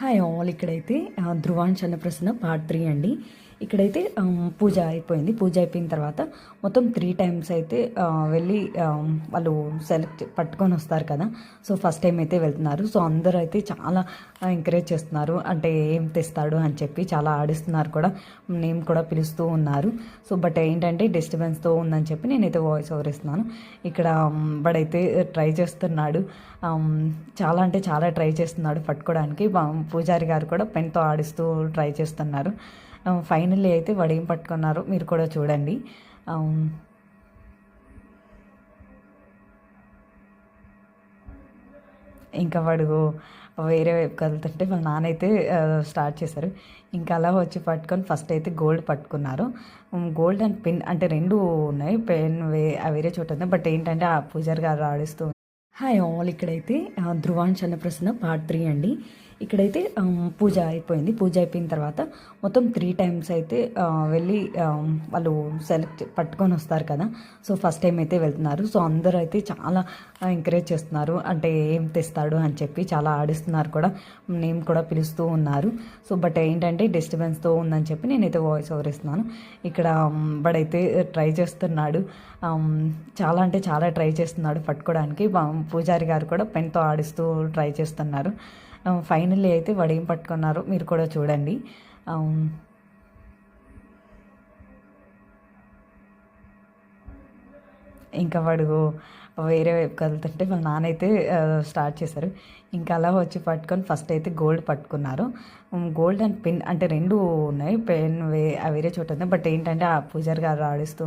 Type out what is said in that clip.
Hi all. ఇక్కడైతే ధృవాన్ చన్నప్రసన్న part 3 అండి. ఇక్కడైతే పూజ అయిపోయింది. పూజ అయిపోయిన తర్వాత మొత్తం 3 టైమ్స్ అయితే వెళ్ళి వాళ్ళు సెలెక్ట్ పట్టుకొని వస్తారు కదా. సో ఫస్ట్ టైం అయితే వెళ్తున్నారు. సో అందరూ అయితే చాలా ఎంకరేజ్ చేస్తున్నారు. అంటే ఏం తెస్తాడు అని చెప్పి చాలా ఆడిస్తున్నారు కూడా. నేమ్ కూడా పిలుస్తూ ఉన్నారు. సో బట్ ఏంటంటే డిస్టర్బెన్స్తో ఉందని చెప్పి నేనైతే వాయిస్ ఓవర్ ఇస్తున్నాను. ఇక్కడ వాడైతే ట్రై చేస్తున్నాడు. చాలా అంటే చాలా ట్రై చేస్తున్నాడు పట్టుకోవడానికి. పూజారి గారు కూడా పెన్తో ఆడిస్తూ ట్రై చేస్తున్నారు. ఫైనల్లీ అయితే వాడు ఏం పట్టుకున్నారు మీరు కూడా చూడండి. ఇంకా వాడు వేరే వైపు కదులుతుంటే వాళ్ళ నాన్న అయితే స్టార్ట్ చేశారు. ఇంకా అలా వచ్చి పట్టుకొని ఫస్ట్ అయితే గోల్డ్ పట్టుకున్నారు. గోల్డ్ అండ్ పెన్ అంటే రెండు ఉన్నాయి. పెన్ వేరే చోట ఉంది. బట్ ఏంటంటే ఆ పూజారి గారు ఆడిస్తూ హాయ్ ఆల్. ఇక్కడైతే ధృవాన్ చన్నప్రసన్న పార్ట్ 3 అండి. ఇక్కడైతే పూజ అయిపోయింది. పూజ అయిపోయిన తర్వాత మొత్తం 3 టైమ్స్ అయితే వెళ్ళి వాళ్ళు సెలెక్ట్ పట్టుకొని వస్తారు కదా. సో ఫస్ట్ టైం అయితే వెళ్తున్నారు. సో అందరూ అయితే చాలా ఎంకరేజ్ చేస్తున్నారు. అంటే ఏం తెస్తాడు అని చెప్పి చాలా ఆడిస్తున్నారు కూడా. నేమ్ కూడా పిలుస్తూ ఉన్నారు. సో బట్ ఏంటంటే డిస్టర్బెన్స్తో ఉందని చెప్పి నేనైతే వాయిస్ ఓవర్ ఇస్తున్నాను. ఇక్కడ వాడైతే ట్రై చేస్తున్నాడు. చాలా అంటే చాలా ట్రై చేస్తున్నాడు పట్టుకోవడానికి. పూజారి గారు కూడా పెన్తో ఆడిస్తూ ట్రై చేస్తున్నారు. ఫైనల్లీ అయితే వాడు ఏం పట్టుకున్నారు మీరు కూడా చూడండి. ఇంకా వాడు వేరే వైపు కదులుతుంటే వాళ్ళ నాన్న అయితే స్టార్ట్ చేశారు. ఇంకా అలా వచ్చి పట్టుకొని ఫస్ట్ అయితే గోల్డ్ పట్టుకున్నారు. గోల్డ్ అండ్ పెన్ అంటే రెండు ఉన్నాయి. పెన్ వేరే చోట ఉంది. బట్ ఏంటంటే ఆ పూజారి గారు ఆడిస్తూ